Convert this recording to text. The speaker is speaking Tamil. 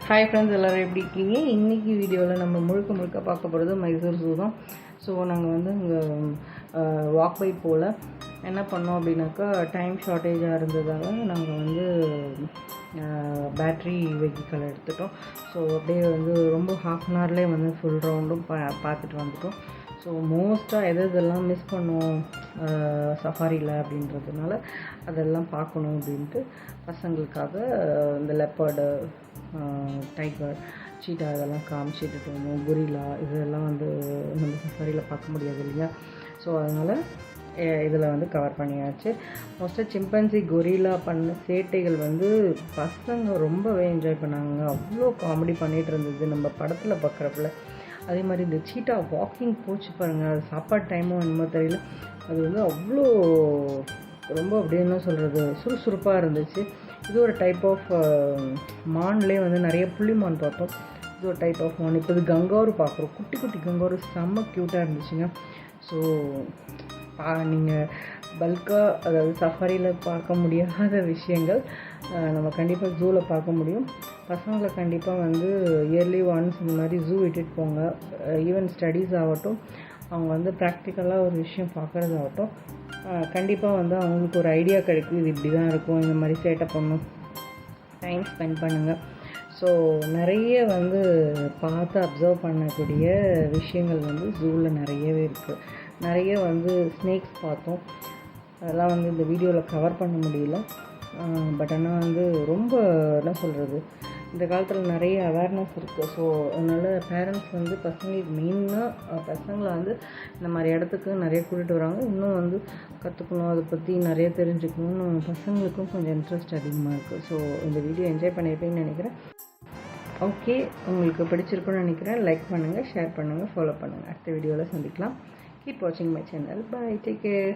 ஹாய் ஃப்ரெண்ட்ஸ், எல்லோரும் எப்படி இருக்கீங்க? இன்றைக்கி வீடியோவில் நம்ம முழுக்க பார்க்க போகிறது மைசூர் ஜூ தான். ஸோ நாங்கள் வந்து இங்கே வாக் பை போல் என்ன பண்ணோம் அப்படின்னாக்கா, டைம் ஷார்ட்டேஜாக இருந்ததால் நாங்கள் வந்து பேட்ரி வெஹிக்கிள் எடுத்துட்டோம். ஸோ அப்படியே வந்து ரொம்ப ஹாஃப் அன் ஹவர்லேயே வந்து ஃபுல் ரவுண்டும் பார்த்துட்டு வந்துட்டோம். ஸோ மோஸ்ட்டாக இதெல்லாம் மிஸ் பண்ணுவோம் சஃபாரியில் அப்படின்றதுனால அதெல்லாம் பார்க்கணும் அப்படின்ட்டு பசங்களுக்காக இந்த லெப்பர்டு, டைகர், சீட்டா இதெல்லாம் காமிச்சிட்டு வந்தோம். கொரில்லா இதெல்லாம் வந்து நம்ம சஃபாரியில் பார்க்க முடியாது இல்லையா? ஸோ அதனால் இதில் வந்து கவர் பண்ணியாச்சு. மோஸ்ட்டாக சிம்பன்சி, கொரில்லா பண்ண சேட்டைகள் வந்து பசங்க ரொம்பவே என்ஜாய் பண்ணாங்க. அவ்வளோ காமெடி பண்ணிகிட்டு இருந்தது நம்ம படத்தில் பார்க்குறப்பல. அதே மாதிரி இந்த சீட்டா வாக்கிங் போச்சு பாருங்கள், அது சாப்பாடு டைமும் என்னமோ தெரியல, அது வந்து அவ்வளோ ரொம்ப அப்படியே என்ன சொல்கிறது, சுறுசுறுப்பாக இருந்துச்சு. இது ஒரு டைப் ஆஃப் மான்லேயே வந்து நிறைய புள்ளிமான் பார்த்தோம். இது ஒரு டைப் ஆஃப் மான். இப்போ இது கங்காரு பார்க்குறோம். குட்டி குட்டி கங்காரு செம்ம க்யூட்டாக இருந்துச்சுங்க. ஸோ நீங்கள் பல்காக, அதாவது சஃபாரியில் பார்க்க முடியாத விஷயங்கள் நம்ம கண்டிப்பாக ஜூவில் பார்க்க முடியும். பசங்களை கண்டிப்பாக வந்து இயர்லி ஒன்ஸ் இந்த மாதிரி ஜூ விட்டுட்டு போங்க. ஈவன் ஸ்டடீஸ் ஆகட்டும், அவங்க வந்து ப்ராக்டிக்கலாக ஒரு விஷயம் பார்க்குறதாகட்டும், கண்டிப்பாக வந்து அவங்களுக்கு ஒரு ஐடியா கிடைக்கும். இது இப்படி தான் இருக்கும், இந்த மாதிரி சேட்டை பண்ணணும், டைம் ஸ்பெண்ட் பண்ணுங்கள். ஸோ நிறைய வந்து பார்த்து அப்சர்வ் பண்ணக்கூடிய விஷயங்கள் வந்து ஜூவில் நிறையவே இருக்குது. நிறைய வந்து ஸ்னேக்ஸ் பார்த்தோம். அதெல்லாம் வந்து இந்த வீடியோவில் கவர் பண்ண முடியல. பட் ஆனால் வந்து ரொம்ப என்ன சொல்கிறது, இந்த காலத்தில் நிறைய அவேர்னஸ் இருக்குது. ஸோ அதனால் பேரண்ட்ஸ் வந்து பசங்களுக்கு மெயினாக பசங்களை வந்து இந்த மாதிரி இடத்துக்கு நிறைய கூட்டிகிட்டு வராங்க. இன்னும் வந்து கற்றுக்கணும், அதை பற்றி நிறைய தெரிஞ்சுக்கணும்னு பசங்களுக்கும் கொஞ்சம் இன்ட்ரெஸ்ட் அதிகமாக இருக்குது. ஸோ இந்த வீடியோ என்ஜாய் பண்ணியிருப்பீங்கன்னு நினைக்கிறேன். ஓகே, உங்களுக்கு பிடிச்சிருக்குன்னு நினைக்கிறேன். லைக் பண்ணுங்கள், ஷேர் பண்ணுங்கள், ஃபாலோ பண்ணுங்கள். அடுத்த வீடியோவில் சந்திக்கலாம். கீப் வாட்சிங் my channel. Bye, take care.